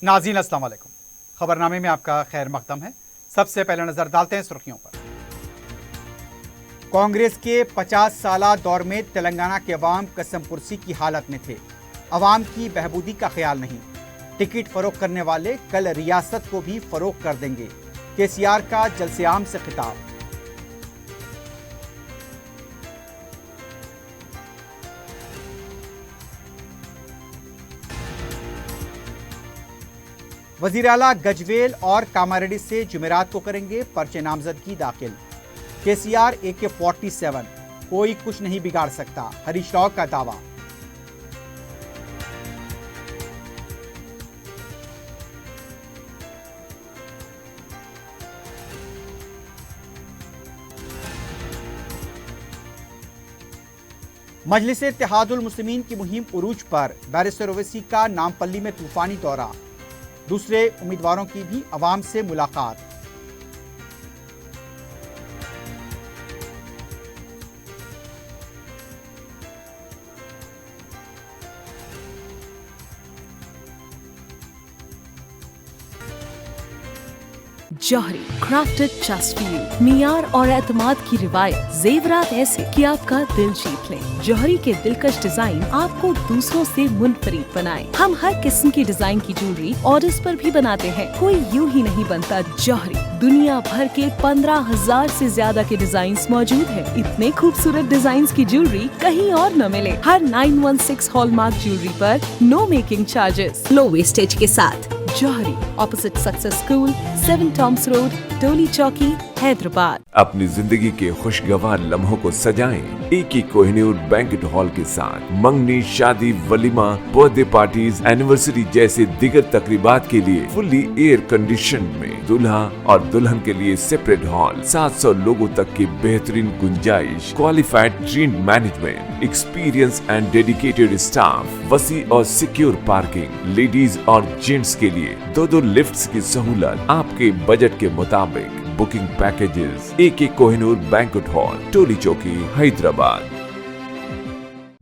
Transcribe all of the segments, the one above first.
नाज़रीन अस्सलाम वालेकुम। खबरनामे में आपका खैर मकदम है। सबसे पहले नजर डालते हैं सुर्खियों पर। कांग्रेस के 50 साला दौर में तेलंगाना के अवाम कसम पुरसी की हालत में थे। अवाम की बहबूदी का ख्याल नहीं। टिकट फरोख्त करने वाले कल रियासत को भी फरोख्त कर देंगे। केसीआर का जलसे आम से खिताब। वजीर आला गजवेल और कामारेड्डी से जुमेरात को करेंगे पर्चे नामजदगी दाखिल। केसीआर AK-47 कोई कुछ नहीं बिगाड़ सकता, हरीश राव का दावा। मजलिस इत्तेहादुल मुस्लिमीन की मुहिम उरूज पर। बैरिस्टर ओवैसी का नामपल्ली में तूफानी दौरा। दूसरे उम्मीदवारों की भी अवाम से मुलाकात। जौहरी क्राफ्टेड जस्ट फॉर यू। मियार और एतमाद की रिवायत, जेवरात ऐसे कि आपका दिल जीत लें। जौहरी के दिलकश डिजाइन आपको दूसरों से मुनफरिद बनाए। हम हर किस्म की डिजाइन की ज्वेलरी ऑर्डर्स पर भी बनाते हैं। कोई यूं ही नहीं बनता जौहरी। दुनिया भर के 15,000 से ज्यादा के डिजाइन मौजूद हैं। इतने खूबसूरत डिजाइन की ज्वेलरी कहीं और न मिले। हर 916 हॉलमार्क ज्वेलरी पर no making charges, low wastage के साथ। Jauhari, opposite success school, 7 tombs road, Toli Chowki, Hyderabad. अपनी जिंदगी के खुशगवार लम्हों को सजाएं AK कोहिनूर बैंक्वेट हॉल के साथ। मंगनी, शादी, वलीमा, बर्थडे पार्टीज, एनिवर्सरी जैसे दिगर तकरीबात के लिए फुल्ली एयर कंडीशन में दूल्हा और दुल्हन के लिए सेपरेट हॉल। 700 लोगों तक की बेहतरीन गुंजाइश, qualified trained management, experience and dedicated staff, वसी और सिक्योर पार्किंग, लेडीज और जेंट्स के लिए 2 लिफ्ट्स की सहूलत आपके बजट के मुताबिक। Booking packages AK Kohinoor banquet hall, Toli Chowki, Hyderabad.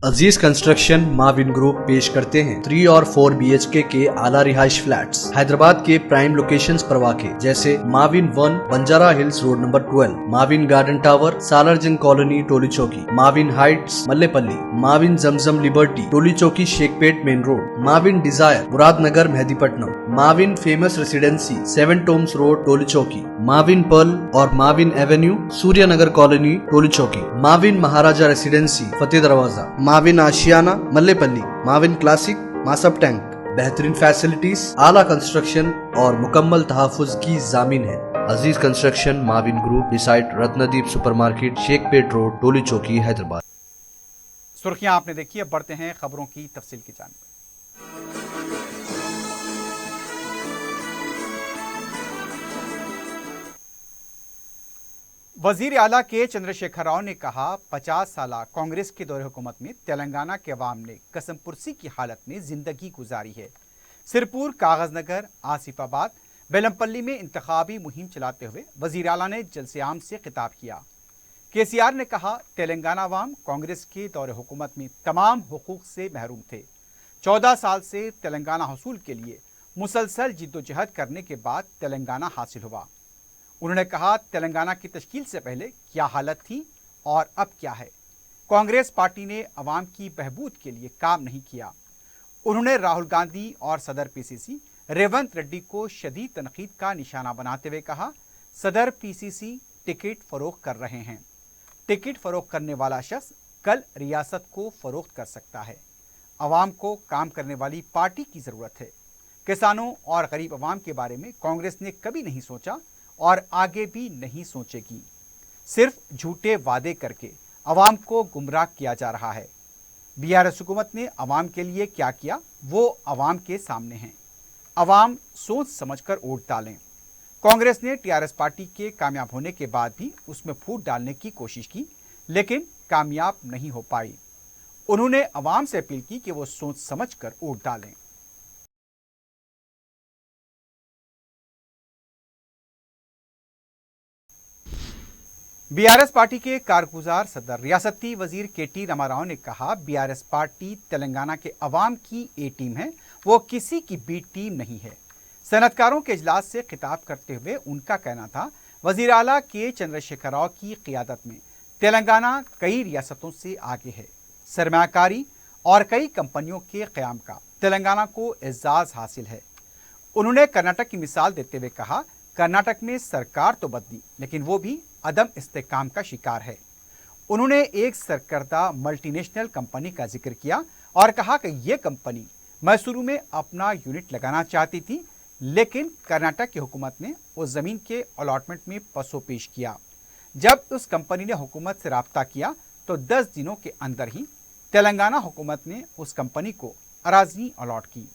Aziz construction Mavin group पेश करते हैं 3 और 4 BHK के आला रिहाइश फ्लैट्स हैदराबाद के प्राइम लोकेशंस पर वाक़े, जैसे Mavin 1 Banjara Hills Road number 12, Mavin Garden Tower Salarjung Colony Toli Chowki, Mavin Heights Mallepally, Mavin Zamzam Liberty Toli Chowki Shaikpet Main Road, Mavin Desire Muradnagar Mehdipatnam, Mavin Famous Residency 7 Tombs Road Toli Chowki, Mavin Pearl और Mavin Avenue Suryanagar Colony Toli Chowki, Mavin Maharaja Residency Fateh Darwaza, Mavin Ashiyana Mallepally, Mavin Classic Masab Tank. बेहतरीन फैसिलिटीज, आला कंस्ट्रक्शन और मुकम्मल तहफ़्फ़ुज़ की जामीन है। Aziz construction Mavin group, beside Ratnadeep supermarket, Shaikpet road, Toli Chowki, Hyderabad. सुर्खियां आपने देखी, अब बढ़ते हैं खबरों की तफसील की जानिब। वजीर आला के चंद्रशेखर राव ने कहा, 50 साला कांग्रेस के दौरे हुकूमत में तेलंगाना के अवाम ने कसम पुरसी की हालत में जिंदगी गुजारी है। सिरपुर, कागजनगर, आसिफाबाद, बेलमपल्ली में इंतखाबी मुहिम चलाते हुए वजीर आला ने जलसे आम से खिताब किया। केसीआर ने कहा, तेलंगाना अवाम कांग्रेस के दौरे हुकूमत में तमाम हुकूक से महरूम थे। 14 साल से तेलंगाना हसूल के लिए मुसलसल जिद्दोजहद करने के बाद तेलंगाना हासिल हुआ। उन्होंने कहा, तेलंगाना की तश्कील से पहले क्या हालत थी और अब क्या है। कांग्रेस पार्टी ने अवाम की बहबूद के लिए काम नहीं किया। उन्होंने राहुल गांधी और सदर PCC रेवंत रेड्डी को शदीद तनकीद का निशाना बनाते हुए कहा, सदर PCC टिकट फरोख्त कर रहे हैं। टिकट फरोख्त करने वाला शख्स कल रियासत को फरोख्त कर सकता है। अवाम को काम करने वाली पार्टी की ज़रूरत है। किसानों और गरीब अवाम के बारे में कांग्रेस ने कभी नहीं सोचा और आगे भी नहीं सोचेगी। सिर्फ झूठे वादे करके अवाम को गुमराह किया जा रहा है। BRS हुकूमत ने अवाम के लिए क्या किया वो अवाम के सामने है। अवाम सोच समझकर वोट डालें। कांग्रेस ने TRS पार्टी के कामयाब होने के बाद भी उसमें फूट डालने की कोशिश की, लेकिन कामयाब नहीं हो पाई। उन्होंने अवाम से अपील की कि वो सोच समझकर वोट डालें। BRS पार्टी के कारगुजार सदर रियासती वजीर KT रामाराव ने कहा, BRS पार्टी तेलंगाना के अवाम की A टीम है, वो किसी की B टीम नहीं है। सनतकारों के इजलास से खिताब करते हुए उनका कहना था, वजीर आला के चंद्रशेखर राव की क़ियादत में तेलंगाना कई रियासतों से आगे है। सरमायाकारी और कई कंपनियों के क़याम का तेलंगाना को एजाज़ हासिल है। उन्होंने कर्नाटक की मिसाल देते हुए कहा, कर्नाटक में सरकार तो बदली लेकिन वो भी अदम इस्तेकाम का शिकार है। उन्होंने एक सरकर्दा मल्टीनेशनल कंपनी का जिक्र किया और कहा कि यह कंपनी मैसूरू में अपना यूनिट लगाना चाहती थी, लेकिन कर्नाटक की हुकूमत ने उस ज़मीन के अलॉटमेंट में पसोपेश किया। जब उस कंपनी ने हुकूमत से राब्ता किया तो 10 दिनों के अंदर ही तेलंगाना हुकूमत ने उस कंपनी को अराजी अलॉट की।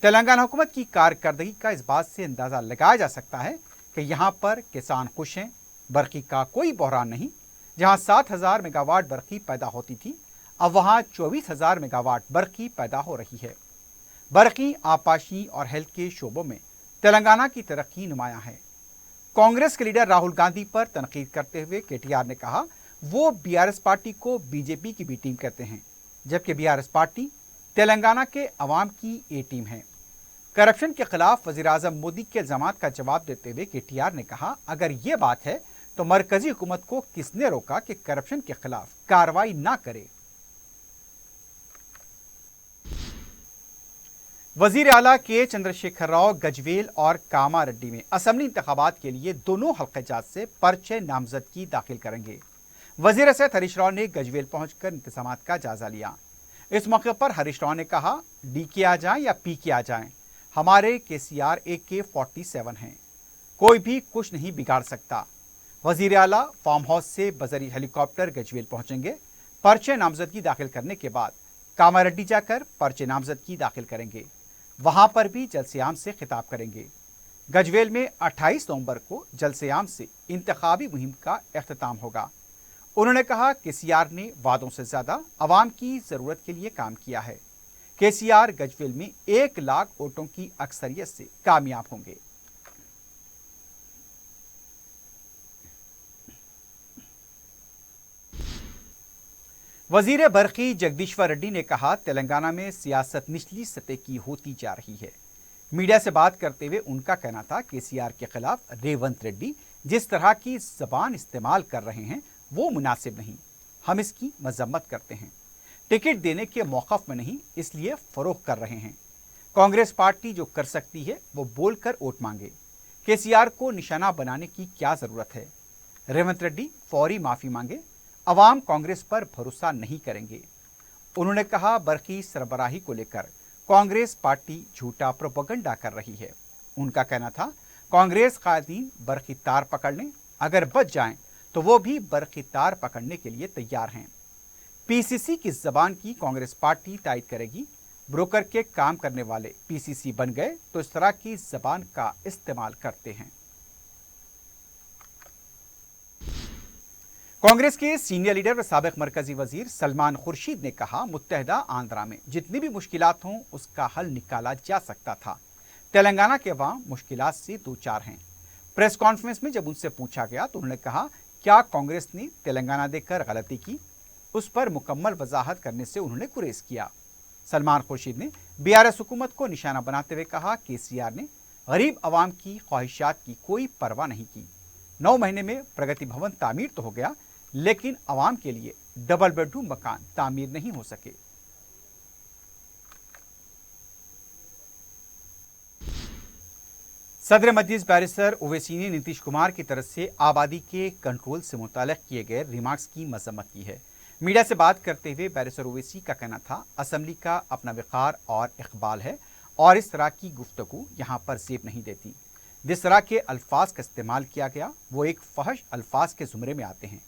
तेलंगाना हुकूमत की कारकर्दगी का इस बात से अंदाज़ा लगाया जा सकता है कि यहाँ पर किसान खुश हैं, बरक़ी का कोई बहरान नहीं। जहाँ 7,000 मेगावाट बरक़ी पैदा होती थी, अब वहाँ 24,000 मेगावाट बरक़ी पैदा हो रही है। बरक़ी, आपाशी और हेल्थ के शोबों में तेलंगाना की तरक्की नुमायां है। कांग्रेस के लीडर राहुल गांधी पर तनकीद करते हुए केटीआर ने कहा, वो बीआरएस पार्टी को बीजेपी की बी टीम कहते हैं, जबकि बीआरएस पार्टी तेलंगाना के अवाम की ए टीम है। करप्शन के खिलाफ वज़ीर आज़म मोदी के इल्ज़ामात का जवाब देते हुए केटीआर ने कहा, अगर ये बात है तो मरकजी हुकूमत को किसने रोका कि करप्शन के खिलाफ कार्रवाई ना करे। वजीर आला के चंद्रशेखर राव गजवेल और कामारेड्डी में असेंबली इंतखाबात के लिए दोनों हल्क़ाजात से पर्चे नामजदगी दाखिल करेंगे। वजीर सेहत हरीश राव ने गजवेल पहुंचकर इंतजामात का जायजा लिया। इस मौके पर हरीश राव ने कहा, डी के आ जाएं या पी के आ जाएं, हमारे केसीआर AK-47 हैं, कोई भी कुछ नहीं बिगाड़ सकता। वजीर आला फार्म हाउस से बजरी हेलीकॉप्टर गजवेल पहुंचेंगे। पर्चे नामजदगी दाखिल करने के बाद कामारेड्डी जाकर पर्चे नामजदगी दाखिल करेंगे। वहां पर भी जलसेआम से खिताब करेंगे। गजवेल में 28 नवंबर को जलसेआम से इंतखाबी मुहिम का इख्तिताम होगा। उन्होंने कहा, केसीआर ने वादों से ज्यादा अवाम की जरूरत के लिए काम किया है। केसीआर गजवेल में 1 लाख वोटों की अक्सरियत से कामयाब होंगे। वजीर बरक़ी जगदीश्वर रेड्डी ने कहा, तेलंगाना में सियासत निचली सतह की होती जा रही है। मीडिया से बात करते हुए उनका कहना था, केसीआर के खिलाफ रेवंत रेड्डी जिस तरह की जबान इस्तेमाल कर रहे हैं वो मुनासिब नहीं, हम इसकी मजम्मत करते हैं। टिकट देने के मौक़िफ़ में नहीं, इसलिए फ़रोग़ कर रहे हैं। कांग्रेस पार्टी जो कर सकती है वो बोलकर वोट मांगे। केसीआर को निशाना बनाने की क्या ज़रूरत है। रेवंत रेड्डी फौरी माफ़ी मांगे, अवाम कांग्रेस पर भरोसा नहीं करेंगे। उन्होंने कहा, बरक़ी सरबराही को लेकर कांग्रेस पार्टी झूठा प्रोपेगेंडा कर रही है। उनका कहना था, कांग्रेस कायदीन बरक़ी तार पकड़ लें, अगर बच जाएं तो वो भी बरक़ी तार पकड़ने के लिए तैयार हैं। पीसीसी की जबान की कांग्रेस पार्टी तायद करेगी। ब्रोकर के काम करने वाले पीसीसी बन गए तो इस तरह की जबान का इस्तेमाल करते हैं। कांग्रेस के सीनियर लीडर व साबिक मरकजी वजीर सलमान खुर्शीद ने कहा, मुत्तहदा आंध्रा में जितनी भी मुश्किलात हों उसका हल निकाला जा सकता था। तेलंगाना के अवाम मुश्किलात से दो चार हैं। प्रेस कॉन्फ्रेंस में जब उनसे पूछा गया तो उन्होंने कहा, क्या कांग्रेस ने तेलंगाना देकर गलती की? उस पर मुकम्मल वजाहत करने से उन्होंने गुरेज किया। सलमान खुर्शीद ने बीआरएस हुकूमत को निशाना बनाते हुए कहा, केसीआर ने गरीब अवाम की ख्वाहिशात की कोई परवाह नहीं की। 9 महीने में प्रगति भवन तामीर तो हो गया, लेकिन अवाम के लिए डबल बेडरूम मकान तामीर नहीं हो सके। सदर मजलिस बैरिस्टर ओवैसी ने नीतीश कुमार की तरफ से आबादी के कंट्रोल से मुताल्लिक़ किए गए रिमार्क्स की मजम्मत की है। मीडिया से बात करते हुए बैरिस्टर ओवैसी का कहना था, असेंबली का अपना वक़ार और इक़बाल है और इस तरह की गुफ्तगू यहाँ पर जेब नहीं देती। जिस तरह के अल्फाज का इस्तेमाल किया गया वो एक फहश अल्फाज के ज़ुमरे में आते हैं।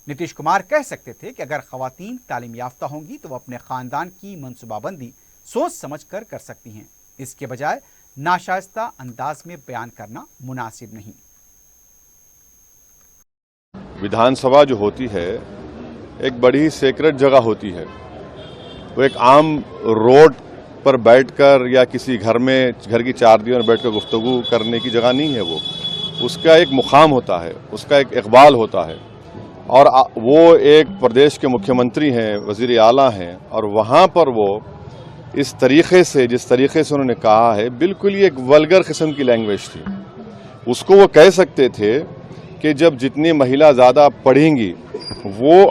नीतीश कुमार कह सकते थे कि अगर ख़वातीन तालीम याफ्ता होंगी तो वो अपने ख़ानदान की मनसूबाबंदी सोच समझ कर सकती हैं। इसके बजाय नाशाइस्ता अंदाज में बयान करना मुनासिब नहीं। विधानसभा जो होती है एक बड़ी सेक्रेट जगह होती है। वो एक आम रोड पर बैठकर या किसी घर की चार दीवार में बैठकर गुफ्तगू करने की जगह नहीं है। वो उसका एक मुकाम होता है, उसका एक इकबाल होता है और वो एक प्रदेश के मुख्यमंत्री हैं, वज़ीर आला हैं और वहाँ पर वो اس طریقے سے جس طریقے سے انہوں نے کہا ہے بالکل ہی ایک ولگر قسم کی لینگویج تھی. اس کو وہ کہہ سکتے تھے کہ جب جتنی مہیلا زیادہ پڑھیں گی وہ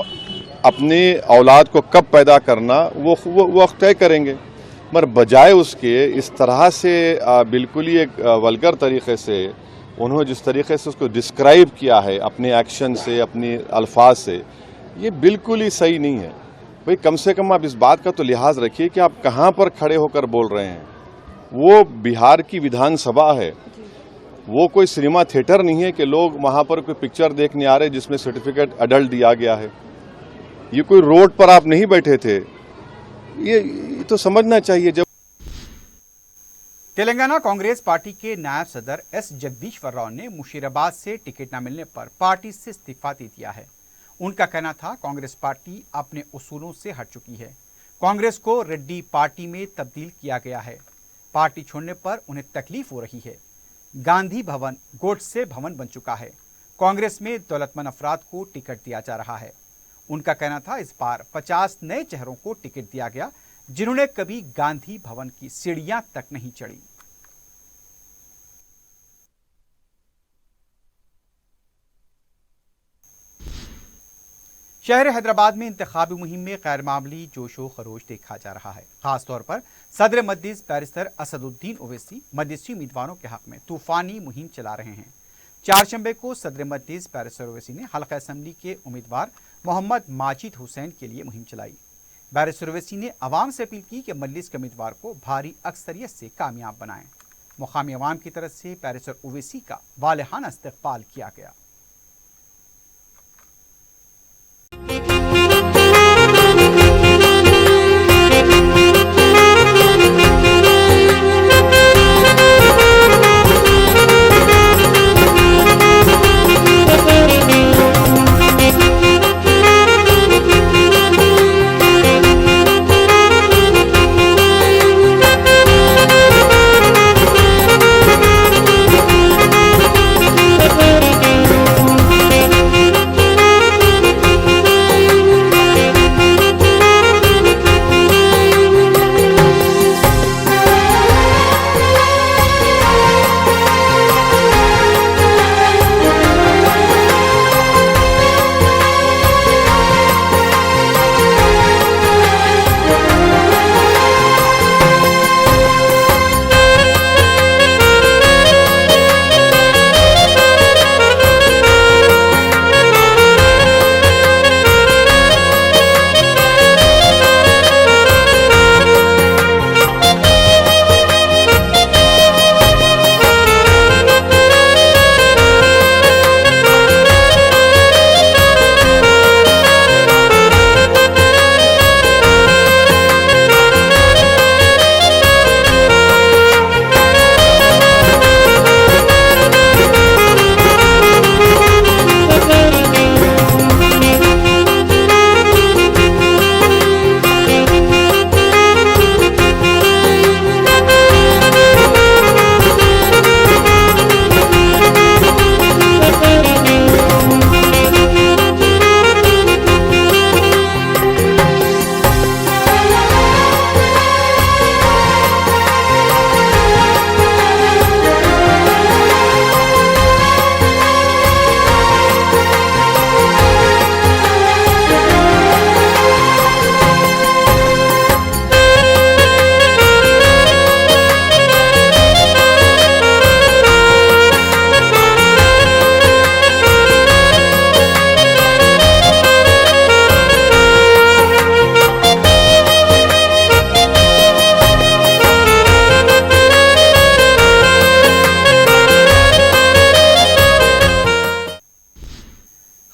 اپنی اولاد کو کب پیدا کرنا وہ وقت طے کریں گے، مگر بجائے اس کے اس طرح سے بالکل ہی ایک ولگر طریقے سے انہوں نے جس طریقے سے اس کو ڈسکرائب کیا ہے اپنے ایکشن سے اپنے الفاظ سے، یہ بالکل ہی صحیح نہیں ہے. بھئی کم سے کم آپ اس بات کا تو لحاظ رکھیے کہ آپ کہاں پر کھڑے ہو کر بول رہے ہیں. وہ بہار کی ویدھان سبھا ہے، وہ کوئی سنیما تھیٹر نہیں ہے کہ لوگ وہاں پر کوئی پکچر دیکھنے آ رہے جس میں سرٹیفکیٹ ایڈلٹ دیا گیا ہے. یہ کوئی روڈ پر آپ نہیں بیٹھے تھے. یہ تو سمجھنا چاہیے. جب تلنگانہ کانگریس پارٹی کے نائب صدر ایس جگدیشور راؤ نے مشیرآباد سے ٹکٹ نہ ملنے پر پارٹی سے استعفیٰ دے دیا ہے. ان کا کہنا تھا کانگریس پارٹی اپنے اصولوں سے ہٹ چکی ہے. کانگریس کو ریڈی پارٹی میں تبدیل کیا گیا ہے. پارٹی چھوڑنے پر انہیں تکلیف ہو رہی ہے. گاندھی بھون گوڈسے بھون بن چکا ہے. کانگریس میں دولت مند افراد کو ٹکٹ دیا جا رہا ہے. ان کا کہنا تھا اس بار 50 نئے چہروں کو ٹکٹ دیا گیا جنہوں نے کبھی گاندھی بھون کی سیڑھیاں تک نہیں چڑھی. شہر حیدرآباد میں انتخابی مہم میں غیر معمولی جوش و خروش دیکھا جا رہا ہے. خاص طور پر صدر مجلس بیرسٹر اسد الدین اویسی مجلسی امیدواروں کے حق میں طوفانی مہم چلا رہے ہیں. چہارشنبے کو صدر مجلس بیرسٹر اویسی نے حلقہ اسمبلی کے امیدوار محمد ماجد حسین کے لیے مہم چلائی. بیرسٹر اویسی نے عوام سے اپیل کی کہ مجلس کے امیدوار کو بھاری اکثریت سے کامیاب بنائیں. مقامی عوام کی طرف سے بیرسٹر اویسی کا والہانہ استقبال کیا گیا.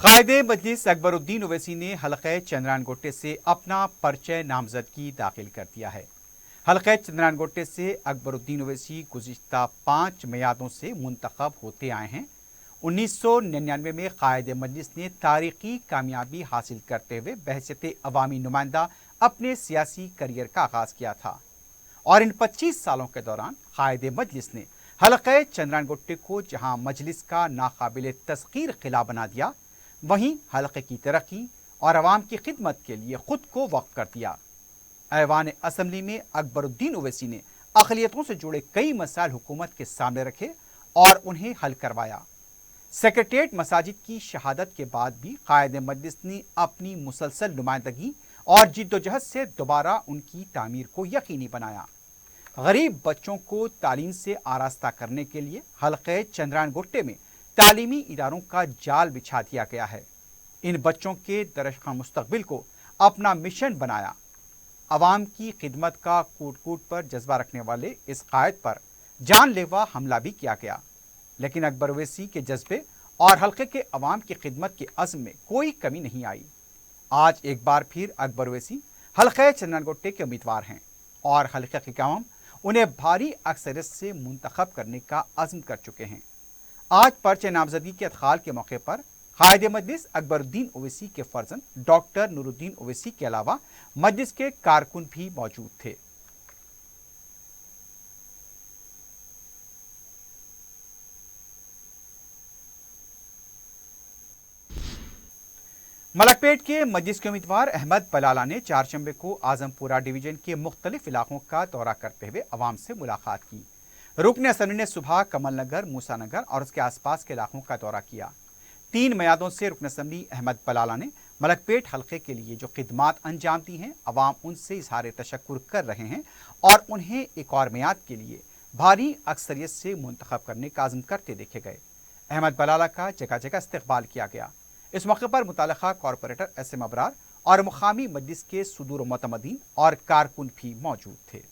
قائد مجلس اکبر الدین اویسی نے حلقہ چندران گوٹے سے اپنا پرچہ نامزدگی داخل کر دیا ہے. حلقہ چندران گوٹے سے اکبر الدین اویسی گزشتہ 5 میعادوں سے منتخب ہوتے آئے ہیں. 1999 میں قائد مجلس نے تاریخی کامیابی حاصل کرتے ہوئے بحیثیت عوامی نمائندہ اپنے سیاسی کریئر کا آغاز کیا تھا اور ان 25 سالوں کے دوران قائد مجلس نے حلقہ چندران گوٹے کو جہاں مجلس کا ناقابل تسخیر قلعہ بنا دیا وہیں حلقے کی ترقی اور عوام کی خدمت کے لیے خود کو وقف کر دیا. ऐवान असम्बली में अकबरुद्दीन ओवैसी ने अक़लियतों से जुड़े कई मसाइल हुकूमत के सामने रखे और उन्हें हल करवाया। सेक्रेटेरिएट मसाजिद की शहादत के बाद भी कायद मजलिस ने अपनी मुसलसल नुमाइंदगी और जिद्दोजहद से दोबारा उनकी तामीर को यकीनी बनाया। गरीब बच्चों को तालीम से आरास्ता करने के लिए हल्के चंद्रायण में तालीमी इदारों का जाल बिछा दिया गया है। इन बच्चों के दरअसल मुस्तकबिल को अपना मिशन बनाया। अवाम की खिदमत का कूट कूट पर जज्बा रखने वाले इस कायद पर जानलेवा हमला भी किया गया, लेकिन अकबर ओवैसी के जज्बे और हल्के के अवाम की खिदमत के अज़्म में कोई कमी नहीं आई। आज एक बार फिर अकबर ओवैसी हल्के चंद्रायण के उम्मीदवार हैं और हल्के के अवाम उन्हें भारी अक्सरियत से मुंतखब करने का अज़्म कर चुके हैं। आज पर्चे नामजदगी के अदखाल के मौके पर कायद मजलिस अकबरुद्दीन ओवैसी के फर्जंद डॉक्टर नूरुद्दीन ओवैसी के अलावा मजलिस के कारकुन भी मौजूद थे। मलकपेट के मजलिस के उम्मीदवार अहमद बलाला ने चारशंबे को आजमपुरा डिवीजन के मुख्तलिफ इलाकों का दौरा करते हुए अवाम से मुलाकात की। रुकन असम्बली ने सुबह कमल नगर, मूसा नगर और उसके आसपास के इलाकों का दौरा किया। 3 मियादों से रुकन असम्बली अहमद बलाला ने मलकपेट हल्के के लिए जो खिदमात अंजाम दी हैं, अवाम उनसे इजहार तशक्कुर कर रहे हैं और उन्हें एक और मियाद के लिए भारी अक्सरियत से मुंतखब करने का आज़म करते देखे गए। अहमद बलाला का जगह जगह इस्तकबाल किया गया। इस मौके पर मुतल्लिका कॉरपोरेटर SM अबरार और मुकामी मजलिस के सुदूर मुतमदीन और कारकुन भी मौजूद थे।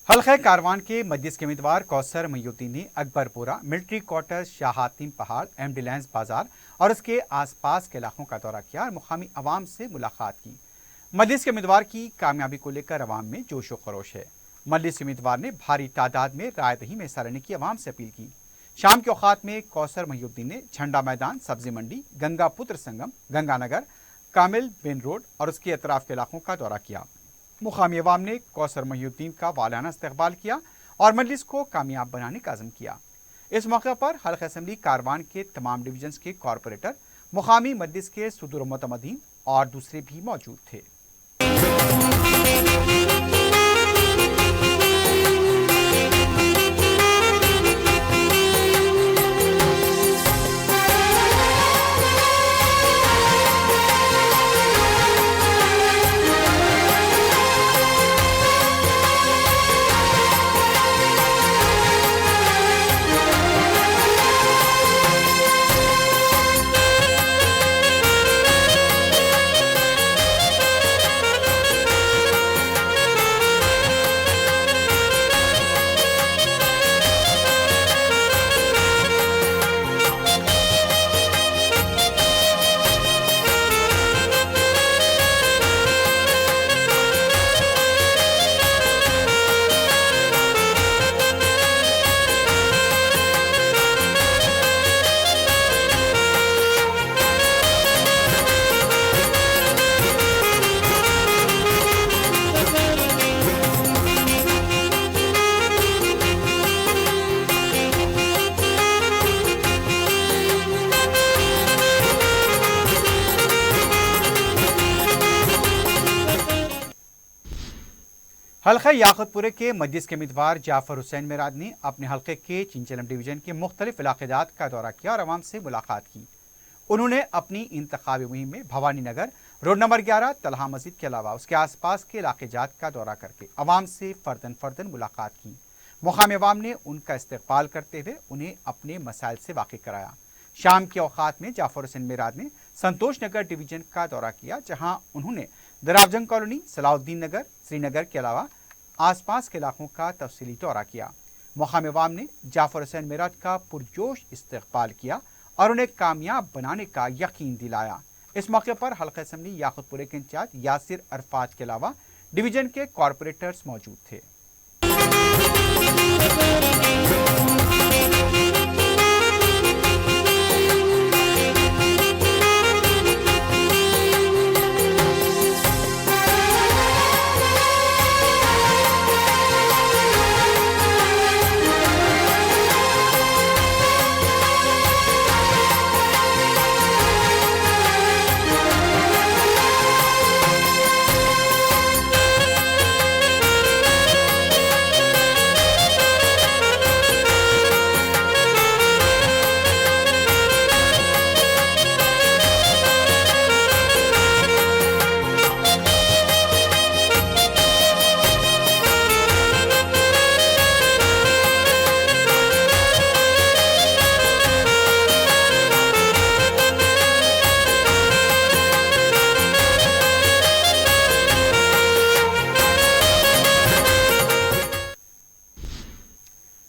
हल्का कारवान के मजलिस के उम्मीदवार कौसर मयूद्दीन ने अकबरपुरा, मिलिट्री क्वार्टर, शाह हातिम पहाड़, MD लाइन्स बाजार और उसके आसपास के इलाकों का दौरा किया और मुकामी अवाम से मुलाकात की। मजलिस के उम्मीदवार की कामयाबी को लेकर अवाम में जोश व खरोश है। मजलिस के उम्मीदवार ने भारी तादाद में रायदही में हिस्सा लेने की अवाम से अपील की। शाम के औकात में कौसर मयूद्दीन ने झंडा मैदान, सब्जी मंडी, गंगा पुत्र संगम, गंगानगर, कामिल बेन रोड और उसके अतराफ के इलाकों का दौरा किया। मुकामी अवाम ने कौसर मयूद्दीन का वालाना इस्तकबाल किया और मजलिस को कामयाब बनाने का अज़म किया। इस मौके पर हल्का असम्बली कारवान के तमाम डिवीजन्स के कॉरपोरेटर, मुकामी मजलिस के सुदूर मुतमदीन और दूसरे भी मौजूद थे। حلقہ یاقوتپورے کے مجلس کے امیدوار جعفر حسین میراد نے اپنے حلقے کے چنچلم ڈویژن کے مختلف علاقے جات کا دورہ کیا اور عوام سے ملاقات کی۔ انہوں نے اپنی انتخابی مہم میں بھوانی نگر، روڈ نمبر 11، طلحہ مسجد کے علاوہ اس کے آس پاس کے علاقے جات کا دورہ کر کے عوام سے فردن ملاقات کی۔ مقامی عوام نے ان کا استقبال کرتے ہوئے انہیں اپنے مسائل سے واقف کرایا۔ شام کے اوقات میں جعفر حسین میراد نے سنتوش نگر ڈویژن کا دورہ کیا، جہاں انہوں نے درافجنگ کالونی، صلاح الدین نگر، سری نگر کے علاوہ آس پاس کے علاقوں کا تفصیلی دورہ کیا۔ مقامی عوام نے جعفر حسین میراد کا پرجوش استقبال کیا اور انہیں کامیاب بنانے کا یقین دلایا۔ اس موقع پر حلقہ اسمبلی یاقوتپورے کے انچارج یاسر عرفات کے علاوہ ڈویژن کے کارپوریٹرز موجود تھے۔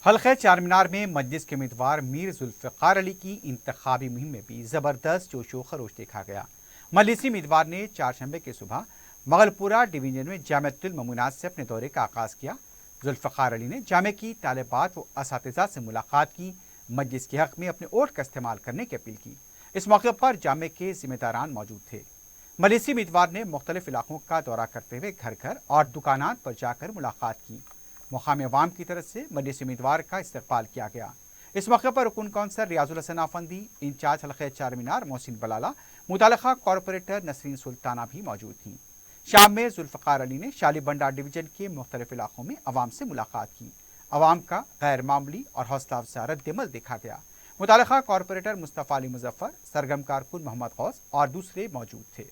حلقہ چار مینار میں مجلس کے امیدوار میر ذوالفقار علی کی انتخابی مہم میں بھی زبردست جوش و خروش دیکھا گیا۔ مجلسی امیدوار نے چہارشنبے کی صبح مغلپورہ ڈویژن میں جامعۃ الممونات سے اپنے دورے کا آغاز کیا۔ ذوالفقار علی نے جامعہ کی طالبات و اساتذہ سے ملاقات کی، مجلس کے حق میں اپنے ووٹ کا استعمال کرنے کی اپیل کی۔ اس موقع پر جامعہ کے ذمہ داران موجود تھے۔ مجلسی امیدوار نے مختلف علاقوں کا دورہ کرتے ہوئے گھر گھر اور دکانات پر جا کر ملاقات کی۔ مقامی عوام کی طرف سے مجلسی امیدوار کا استقبال کیا گیا۔ اس موقع پر رکن کونسل ریاض الحسن آفندی، انچارج حلقہ چار مینار محسن بلالہ، متعلقہ کارپوریٹر نسرین سلطانہ بھی موجود تھیں۔ شام میں ذوالفقار علی نے شالی بنڈار ڈویژن کے مختلف علاقوں میں عوام سے ملاقات کی۔ عوام کا غیر معمولی اور حوصلہ افزا رد عمل دیکھا گیا۔ متعلقہ کارپوریٹر مصطفیٰ علی مظفر، سرگرم کارکن محمد غوث اور دوسرے موجود تھے۔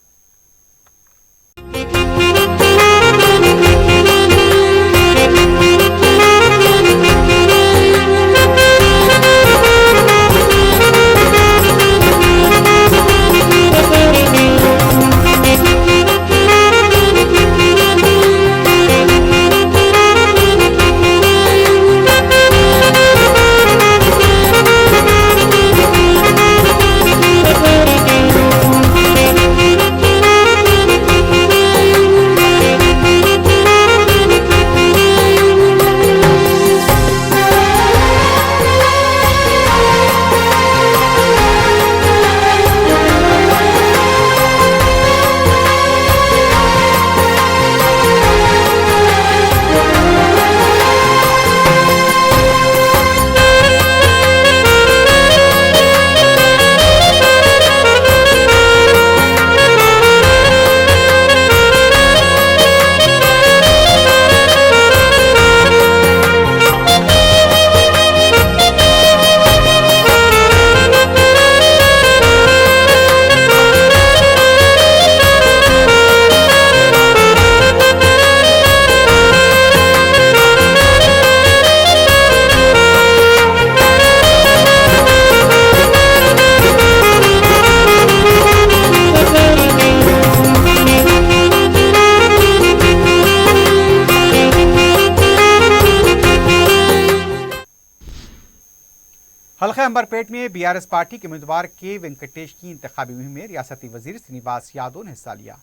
حلقہ امبرپیٹ میں BRS پارٹی کے امیدوار کے وینکٹیش کی انتخابی مہم میں ریاستی وزیر سرینواس یادو نے حصہ لیا۔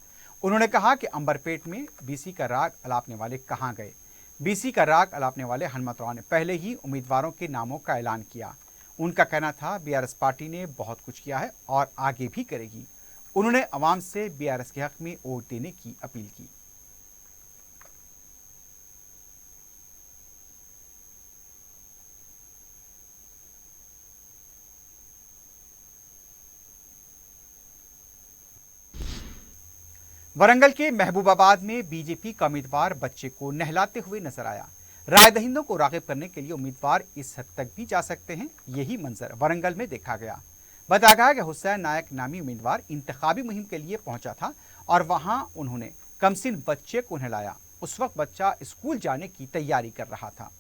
انہوں نے کہا کہ امبرپیٹ میں BC کا راگ الاپنے والے کہاں گئے۔ BC کا راگ الاپنے والے ہنمت راؤ نے پہلے ہی امیدواروں کے ناموں کا اعلان کیا۔ ان کا کہنا تھا BRS پارٹی نے بہت کچھ کیا ہے اور آگے بھی کرے گی۔ انہوں نے عوام سے BRS کے حق میں ووٹ دینے کی اپیل کی۔ वरंगल के महबूबाबाद में बीजेपी का उम्मीदवार बच्चे को नहलाते हुए नजर आया। राय दहिंदों को राग़िब करने के लिए उम्मीदवार इस हद तक भी जा सकते हैं, यही मंजर वरंगल में देखा गया। बताया गया कि हुसैन नायक नामी उम्मीदवार इंतखाबी मुहिम के लिए पहुंचा था और वहां उन्होंने कमसिन बच्चे को नहलाया। उस वक्त बच्चा स्कूल जाने की तैयारी कर रहा था।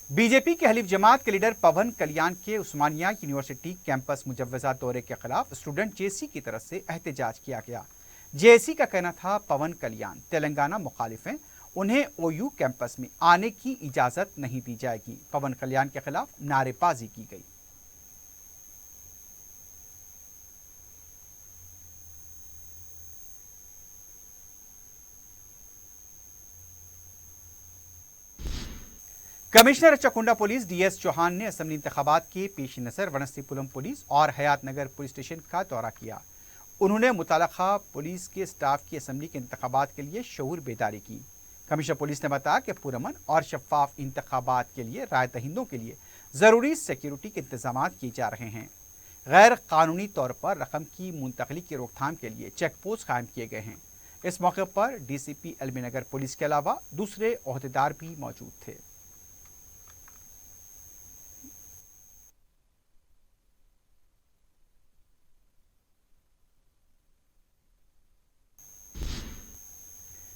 बीजेपी के हलीफ जमात के लीडर पवन कल्याण के उस्मानिया यूनिवर्सिटी कैंपस मुजव्वजा दौरे के खिलाफ स्टूडेंट जेसी की तरफ से एहतजाज किया गया। जेसी का कहना था पवन कल्याण तेलंगाना मुखालिफ हैं, उन्हें ओयू कैंपस में आने की इजाजत नहीं दी जाएगी। पवन कल्याण के खिलाफ नारेबाजी की गई। कमिश्नर चकुंडा पुलिस डीएस चौहान ने असेंबली इंतखाबात के पेश नज़र वनस्थलीपुरम पुलिस और हयात नगर पुलिस स्टेशन का दौरा किया। उन्होंने मुताल्लिक़ा पुलिस के स्टाफ की असेंबली के इंतखाबात के लिए शऊर बेदारी की। कमिश्नर पुलिस ने बताया कि पुरअमन और शफाफ इंतखाबात के लिए राय दहिंदों के लिए ज़रूरी सिक्योरिटी के इंतजाम किए जा रहे हैं। गैर कानूनी तौर पर रकम की मुंतकली की रोकथाम के लिए चेक पोस्ट कायम किए गए हैं। इस मौके पर डीसीपी एलबी नगर पुलिस के अलावा दूसरे ओहदेदार भी मौजूद थे।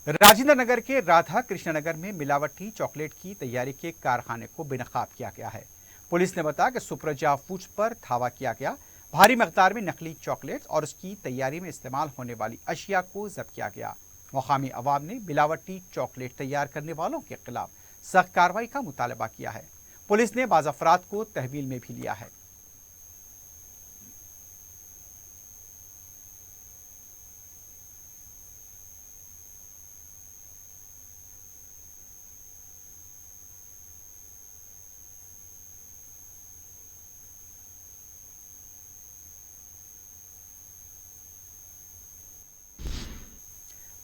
राजेंद्र नगर के राधा कृष्ण नगर में मिलावटी चॉकलेट की तैयारी के कारखाने को बेनकाब किया गया है। पुलिस ने बताया कि सुप्रजा फूड्स पर धावा किया गया। भारी मकदार में नकली चॉकलेट्स और उसकी तैयारी में इस्तेमाल होने वाली अशिया को जब्त किया गया। मकामी अवाम ने मिलावटी चॉकलेट तैयार करने वालों के खिलाफ सख्त कार्रवाई का मुतालबा किया है। पुलिस ने बाज़ अफराद को तहवील में भी लिया है।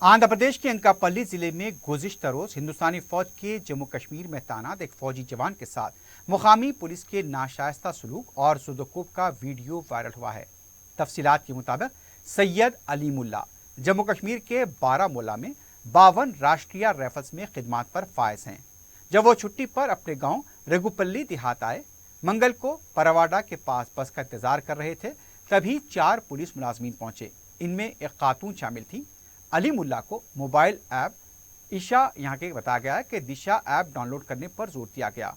आंध्र प्रदेश के अंकापल्ली जिले में गुज़िश्ता रोज हिंदुस्तानी फौज के जम्मू कश्मीर में तैनात एक फौजी जवान के साथ मुकामी पुलिस के नाशाइस्ता सलूक और सुदकोब का वीडियो वायरल हुआ है। तफसीलात के मुताबिक सैयद अली मुल्ला जम्मू कश्मीर के बारामूला में 52 राष्ट्रीय राइफल्स में खिदमत पर फायज हैं। जब वो छुट्टी पर अपने गांव रेगुपल्ली देहात आए, मंगल को परवाडा के पास बस का इंतजार कर रहे थे, तभी 4 पुलिस मुलाजमीन पहुंचे। इनमें एक खातून शामिल थी। अली मुल्ला को मोबाइल ऐप ईशा यहाँ के बताया गया है कि दिशा ऐप डाउनलोड करने पर जोर दिया गया।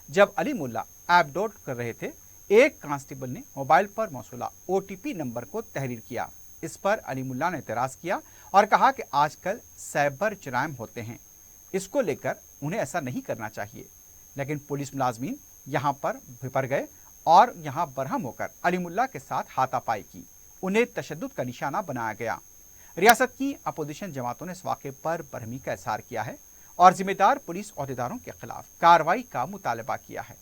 जब अली मुल्ला ऐप डाउनलोड कर रहे थे, एक कांस्टेबल ने मोबाइल पर मौसूला OTP नंबर को तहरीर किया। इस पर अली मुल्ला ने एतराज़ किया और कहा कि आजकल साइबर जराइम होते हैं, इसको लेकर उन्हें ऐसा नहीं करना चाहिए। लेकिन पुलिस मुलाजमीन यहाँ पर भिपर गए और यहाँ बरहम होकर अली मुल्ला के साथ हाथापाई की। उन्हें तशद्दुद का निशाना बनाया गया। रियासत की अपोजिशन जमातों ने इस वाक़े पर बरहमी का इज़हार किया है और जिम्मेदार पुलिस ओहदेदारों के खिलाफ कार्रवाई का मुतालबा किया है।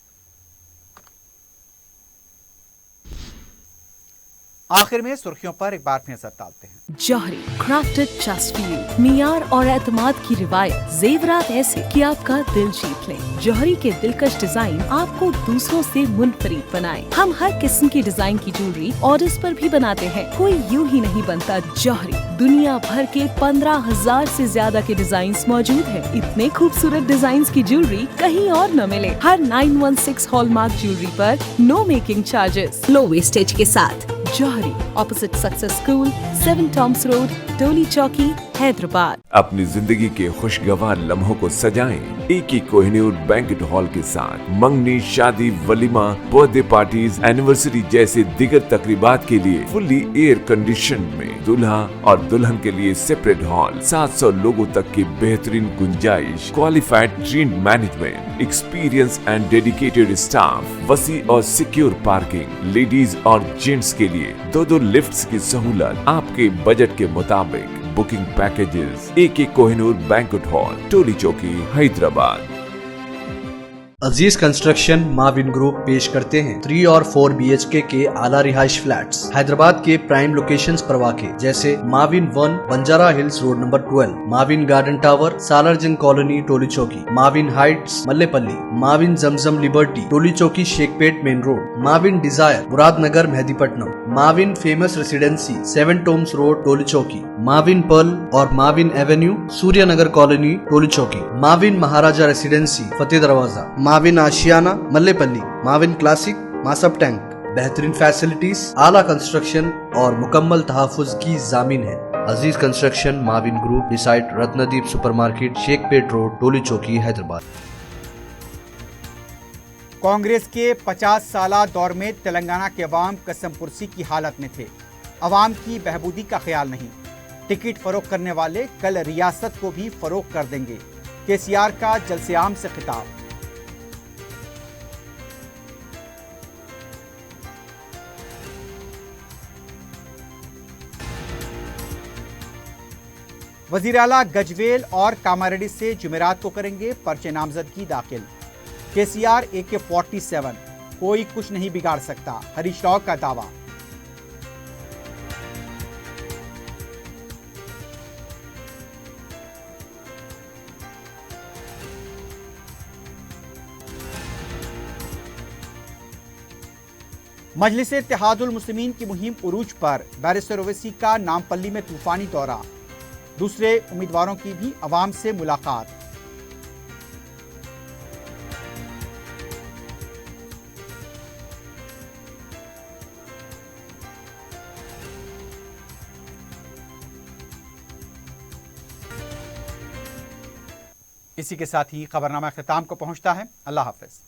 आखिर में सुर्खियों पर एक बार फिर नजर डालते हैं। जौहरी क्राफ्टेड जस्ट फॉर यू, मियार और एतमाद की रिवायत, जेवरात ऐसे कि आपका दिल जीत लें। जौहरी के दिलकश डिजाइन आपको दूसरों से मुनफरिद बनाए। हम हर किस्म की डिजाइन की ज्वेलरी ऑर्डर्स पर भी बनाते हैं। कोई यूं ही नहीं बनता जौहरी। दुनिया भर के 15,000 से ज्यादा के डिजाइन मौजूद है। इतने खूबसूरत डिजाइन की ज्वेलरी कहीं और न मिले। हर 916 हॉलमार्क ज्वेलरी पर no making charges, low wastage के साथ। Jauhari, opposite success school, 7 tombs road, Toli Chowki, Hyderabad. अपनी जिंदगी के खुशगवार लम्हों को सजाएं एक ही कोहिनूर बैंक्वेट हॉल के साथ। मंगनी, शादी, वलीमा, बर्थडे पार्टीज, एनिवर्सरी जैसे दिगर तकरीबात के लिए फुल्ली एयर कंडीशन में दूल्हा और दुल्हन के लिए सेपरेट हॉल, 700 लोगों तक की बेहतरीन गुंजाइश, qualified trained management, experience and dedicated staff, वसी और सिक्योर पार्किंग, लेडीज और जेंट्स के लिए 2 लिफ्ट्स की सहूलत आपके बजट के मुताबिक। Booking packages AK Kohinoor banquet hall, Toli Chowki, Hyderabad. Aziz construction Mavin group पेश करते हैं 3 और 4 BHK के आला रिहाइश फ्लैट्स हैदराबाद के प्राइम लोकेशंस पर वाक़े जैसे Mavin 1 Banjara Hills Road number 12, Mavin Garden Tower Salarjung Colony Toli Chowki, Mavin Heights Mallepally, Mavin Zamzam Liberty Toli Chowki Shaikpet Main Road, Mavin Desire Muradnagar Mehdipatnam, Mavin Famous Residency 7 Tombs Road Toli Chowki, Mavin Pearl और Mavin Avenue Suryanagar Colony Toli Chowki, Mavin Maharaja Residency Fateh Darwaza, Mavin Ashiyana Mallepally, Mavin Classic Masab Tank. बेहतरीन फैसिलिटीज, आला कंस्ट्रक्शन और मुकम्मल तहफ़्फ़ुज़ की ज़ामीन है। Aziz construction Mavin group beside Ratnadeep supermarket Shaikpet road Toli Chowki Hyderabad. Congress के 50 साला दौर में तेलंगाना के अवाम कसम पुरसी की हालत में थे। अवाम की बहबूदी का ख्याल नहीं। टिकट फरोख्त करने वाले कल रियासत को भी फरोख्त कर देंगे। केसीआर का जलसे-आम से खिताब। वजीर आला गजवेल और कामारेड्डी से जुमेरात को करेंगे पर्चे नामजदगी दाखिल। केसीआर AK-47 कोई कुछ नहीं बिगाड़ सकता, हरीश राव का दावा। मजलिस इत्तेहादुल मुस्लिमीन की मुहिम उरूज पर बैरिस्टर ओवैसी का नामपल्ली में तूफानी दौरा। दूसरे उम्मीदवारों की भी अवाम से मुलाकात। इसी के साथ ही खबरनामा अख्ताम को पहुंचता है। अल्लाह हाफिज।